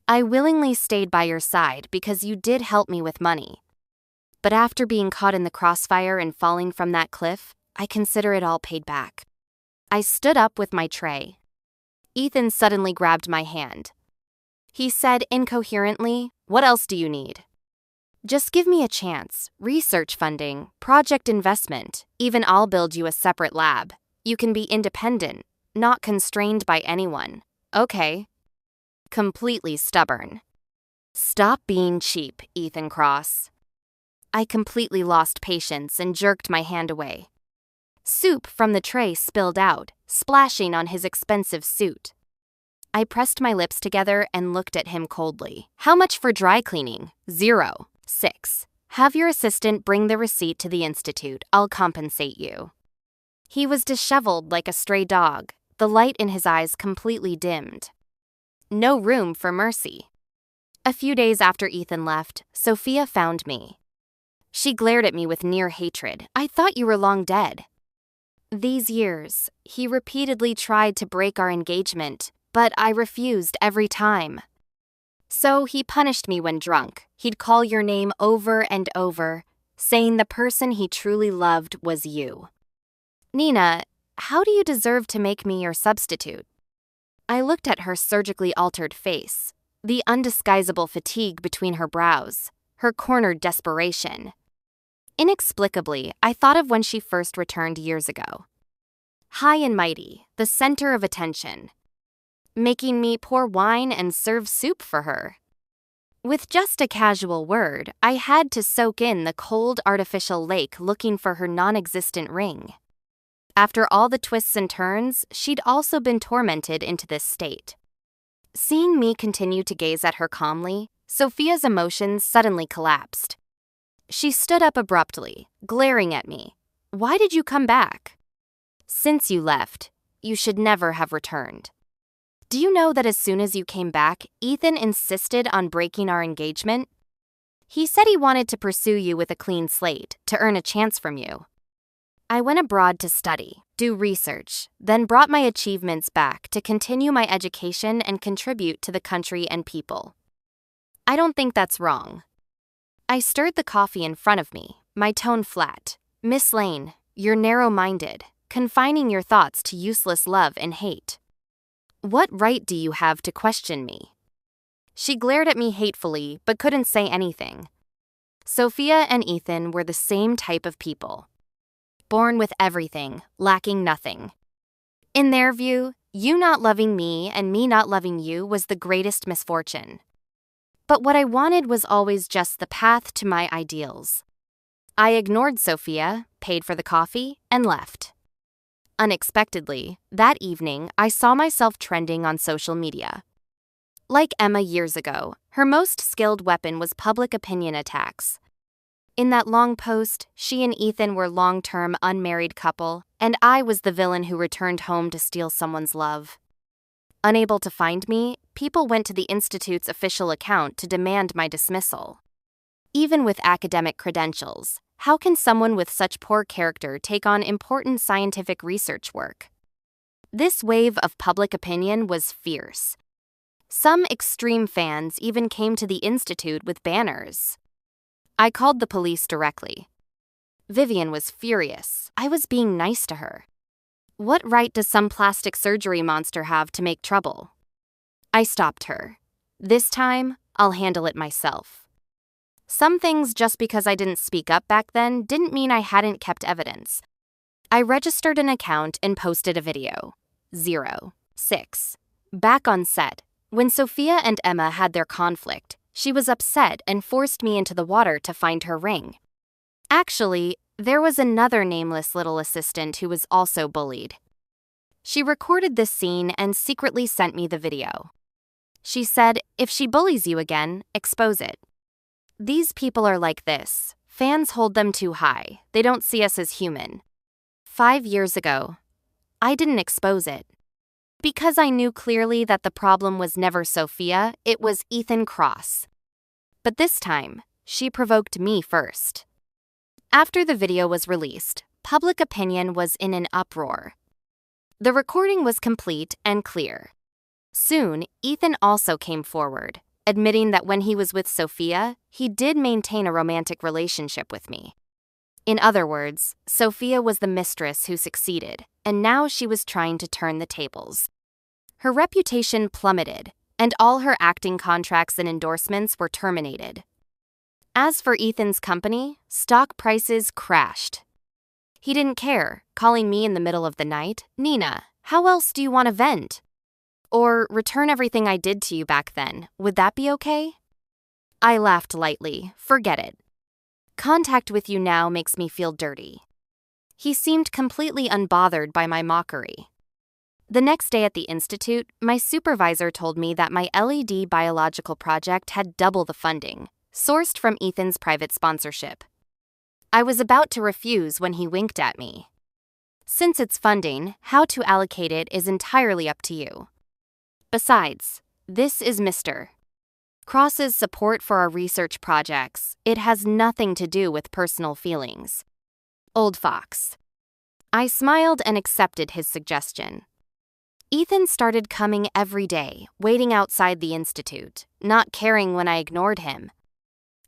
I willingly stayed by your side because you did help me with money. But after being caught in the crossfire and falling from that cliff, I consider it all paid back. I stood up with my tray. Ethan suddenly grabbed my hand. He said incoherently, "What else do you need?" "Just give me a chance. Research funding, project investment, even I'll build you a separate lab. You can be independent, not constrained by anyone." "Okay." Completely stubborn. "Stop being cheap, Ethan Cross." I completely lost patience and jerked my hand away. Soup from the tray spilled out, splashing on his expensive suit. I pressed my lips together and looked at him coldly. "How much for dry cleaning?" "0. 6. Have your assistant bring the receipt to the institute. I'll compensate you." He was disheveled like a stray dog, the light in his eyes completely dimmed. No room for mercy. A few days after Ethan left, Sophia found me. She glared at me with near hatred. "I thought you were long dead." These years, he repeatedly tried to break our engagement, but I refused every time. So he punished me when drunk. He'd call your name over and over, saying the person he truly loved was you. "Nina, how do you deserve to make me your substitute?" I looked at her surgically altered face, the undisguisable fatigue between her brows, her cornered desperation. Inexplicably, I thought of when she first returned years ago. High and mighty, the center of attention, making me pour wine and serve soup for her. With just a casual word, I had to soak in the cold artificial lake looking for her non-existent ring. After all the twists and turns, she'd also been tormented into this state. Seeing me continue to gaze at her calmly, Sophia's emotions suddenly collapsed. She stood up abruptly, glaring at me. "Why did you come back?" "Since you left, you should never have returned. Do you know that as soon as you came back, Ethan insisted on breaking our engagement? He said he wanted to pursue you with a clean slate, to earn a chance from you. I went abroad to study, do research, then brought my achievements back to continue my education and contribute to the country and people. I don't think that's wrong." I stirred the coffee in front of me, my tone flat. "Miss Lane, you're narrow-minded, confining your thoughts to useless love and hate. What right do you have to question me?" She glared at me hatefully, but couldn't say anything. Sophia and Ethan were the same type of people. Born with everything, lacking nothing. In their view, you not loving me and me not loving you was the greatest misfortune. But what I wanted was always just the path to my ideals. I ignored Sophia, paid for the coffee, and left. Unexpectedly, that evening, I saw myself trending on social media. Like Emma years ago, her most skilled weapon was public opinion attacks. In that long post, she and Ethan were long-term unmarried couple, and I was the villain who returned home to steal someone's love. Unable to find me, people went to the Institute's official account to demand my dismissal. Even with academic credentials, how can someone with such poor character take on important scientific research work? This wave of public opinion was fierce. Some extreme fans even came to the Institute with banners. I called the police directly. Vivian was furious. I was being nice to her. What right does some plastic surgery monster have to make trouble? I stopped her. This time, I'll handle it myself. Some things, just because I didn't speak up back then, didn't mean I hadn't kept evidence. I registered an account and posted a video. 06. Back on set, when Sophia and Emma had their conflict, she was upset and forced me into the water to find her ring. Actually, there was another nameless little assistant who was also bullied. She recorded this scene and secretly sent me the video. She said, "If she bullies you again, expose it." These people are like this. Fans hold them too high. They don't see us as human. 5 years ago, I didn't expose it. Because I knew clearly that the problem was never Sophia, it was Ethan Cross. But this time, she provoked me first. After the video was released, public opinion was in an uproar. The recording was complete and clear. Soon, Ethan also came forward, admitting that when he was with Sophia, he did maintain a romantic relationship with me. In other words, Sophia was the mistress who succeeded, and now she was trying to turn the tables. Her reputation plummeted, and all her acting contracts and endorsements were terminated. As for Ethan's company, stock prices crashed. He didn't care, calling me in the middle of the night, "Nina, how else do you want to vent?" Or, "Return everything I did to you back then, would that be okay?" I laughed lightly. "Forget it. Contact with you now makes me feel dirty." He seemed completely unbothered by my mockery. The next day at the institute, my supervisor told me that my LED biological project had double the funding, sourced from Ethan's private sponsorship. I was about to refuse when he winked at me. "Since it's funding, how to allocate it is entirely up to you. Besides, this is Mr. Cross's support for our research projects. It has nothing to do with personal feelings." Old fox. I smiled and accepted his suggestion. Ethan started coming every day, waiting outside the institute, not caring when I ignored him.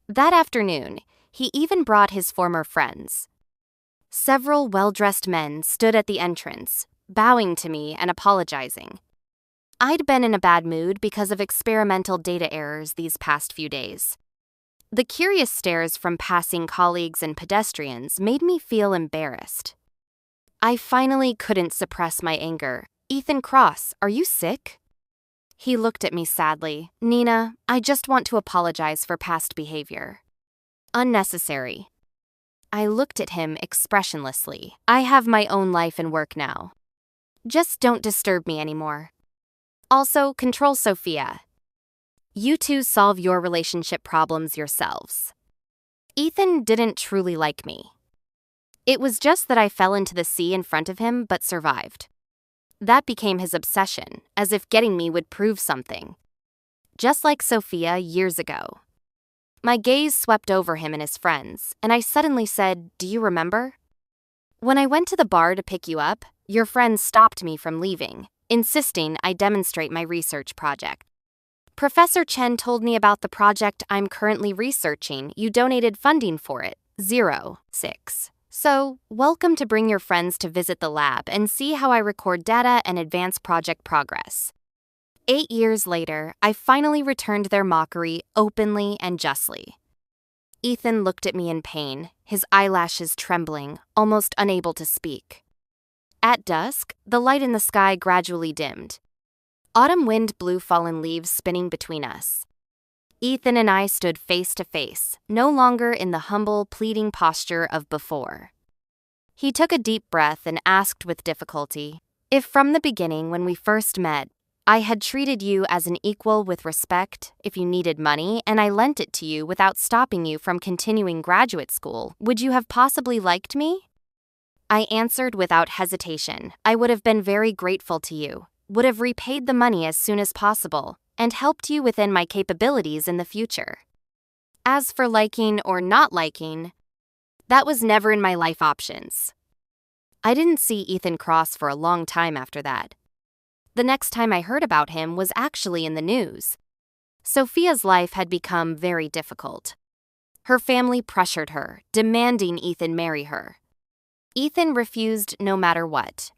That afternoon, he even brought his former friends. Several well-dressed men stood at the entrance, bowing to me and apologizing. I'd been in a bad mood because of experimental data errors these past few days. The curious stares from passing colleagues and pedestrians made me feel embarrassed. I finally couldn't suppress my anger. "Ethan Cross, are you sick?" He looked at me sadly. "Nina, I just want to apologize for past behavior." "Unnecessary." I looked at him expressionlessly. "I have my own life and work now. Just don't disturb me anymore. Also, control Sophia. You two solve your relationship problems yourselves." Ethan didn't truly like me. It was just that I fell into the sea in front of him but survived. That became his obsession, as if getting me would prove something. Just like Sophia years ago. My gaze swept over him and his friends, and I suddenly said, "Do you remember? When I went to the bar to pick you up, your friends stopped me from leaving, insisting I demonstrate my research project. Professor Chen told me about the project I'm currently researching. You donated funding for it, 06. So, welcome to bring your friends to visit the lab and see how I record data and advance project progress." 8 years later, I finally returned their mockery openly and justly. Ethan looked at me in pain, his eyelashes trembling, almost unable to speak. At dusk, the light in the sky gradually dimmed. Autumn wind blew fallen leaves spinning between us. Ethan and I stood face to face, no longer in the humble, pleading posture of before. He took a deep breath and asked with difficulty, "If from the beginning when we first met, I had treated you as an equal with respect, if you needed money, and I lent it to you without stopping you from continuing graduate school, would you have possibly liked me?" I answered without hesitation. "I would have been very grateful to you, would have repaid the money as soon as possible, and helped you within my capabilities in the future. As for liking or not liking, that was never in my life options." I didn't see Ethan Cross for a long time after that. The next time I heard about him was actually in the news. Sophia's life had become very difficult. Her family pressured her, demanding Ethan marry her. Ethan refused no matter what.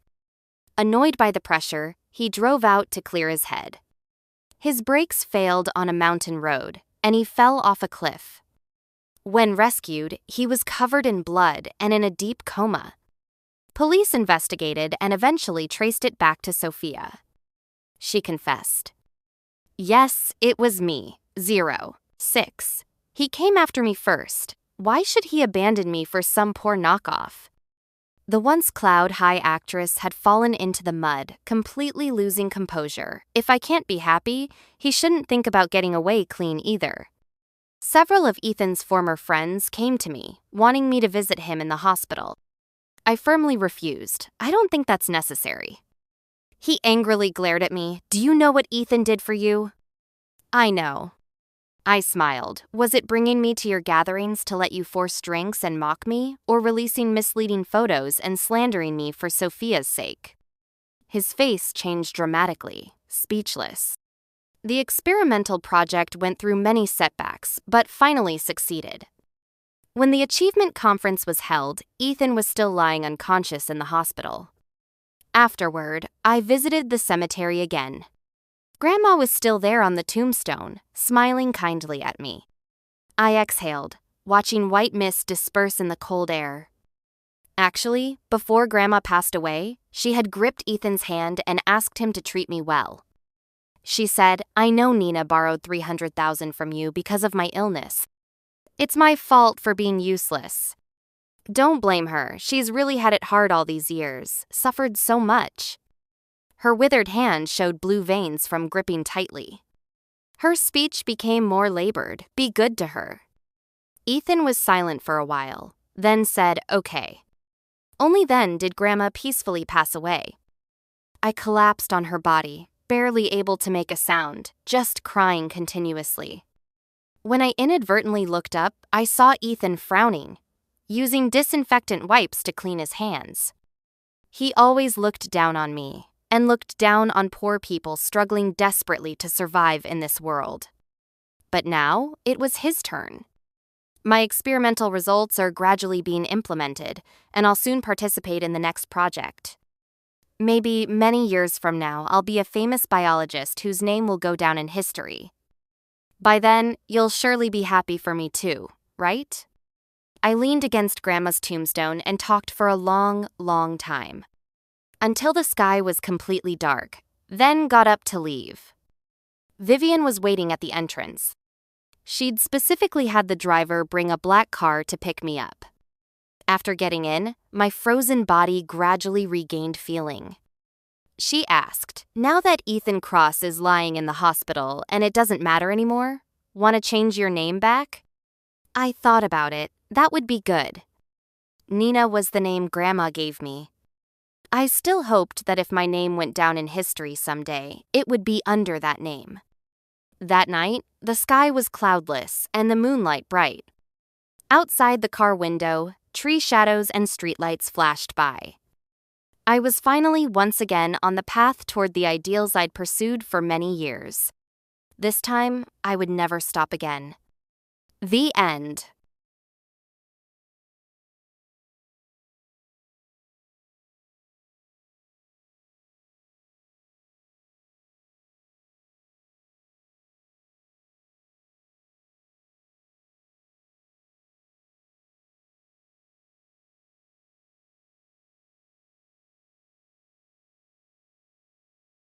Annoyed by the pressure, he drove out to clear his head. His brakes failed on a mountain road, and he fell off a cliff. When rescued, he was covered in blood and in a deep coma. Police investigated and eventually traced it back to Sophia. She confessed. "Yes, it was me, 06. He came after me first. Why should he abandon me for some poor knockoff?" The once cloud-high actress had fallen into the mud, completely losing composure. If I can't be happy, he shouldn't think about getting away clean either. Several of Ethan's former friends came to me, wanting me to visit him in the hospital. I firmly refused. I don't think that's necessary. He angrily glared at me. "Do you know what Ethan did for you?" "I know." I smiled. "Was it bringing me to your gatherings to let you force drinks and mock me, or releasing misleading photos and slandering me for Sophia's sake?" His face changed dramatically, speechless. The experimental project went through many setbacks, but finally succeeded. When the achievement conference was held, Ethan was still lying unconscious in the hospital. Afterward, I visited the cemetery again. Grandma was still there on the tombstone, smiling kindly at me. I exhaled, watching white mist disperse in the cold air. Actually, before Grandma passed away, she had gripped Ethan's hand and asked him to treat me well. She said, "I know Nina borrowed $300,000 from you because of my illness. It's my fault for being useless. Don't blame her, she's really had it hard all these years, suffered so much." Her withered hand showed blue veins from gripping tightly. Her speech became more labored, "Be good to her." Ethan was silent for a while, then said, "Okay." Only then did Grandma peacefully pass away. I collapsed on her body, barely able to make a sound, just crying continuously. When I inadvertently looked up, I saw Ethan frowning, using disinfectant wipes to clean his hands. He always looked down on me, and looked down on poor people struggling desperately to survive in this world. But now, it was his turn. My experimental results are gradually being implemented, and I'll soon participate in the next project. Maybe many years from now, I'll be a famous biologist whose name will go down in history. By then, you'll surely be happy for me too, right? I leaned against Grandma's tombstone and talked for a long, long time. Until the sky was completely dark, then got up to leave. Vivian was waiting at the entrance. She'd specifically had the driver bring a black car to pick me up. After getting in, my frozen body gradually regained feeling. She asked, "Now that Ethan Cross is lying in the hospital and it doesn't matter anymore, want to change your name back?" I thought about it. That would be good. Nina was the name Grandma gave me. I still hoped that if my name went down in history someday, it would be under that name. That night, the sky was cloudless and the moonlight bright. Outside the car window, tree shadows and streetlights flashed by. I was finally once again on the path toward the ideals I'd pursued for many years. This time, I would never stop again. The end.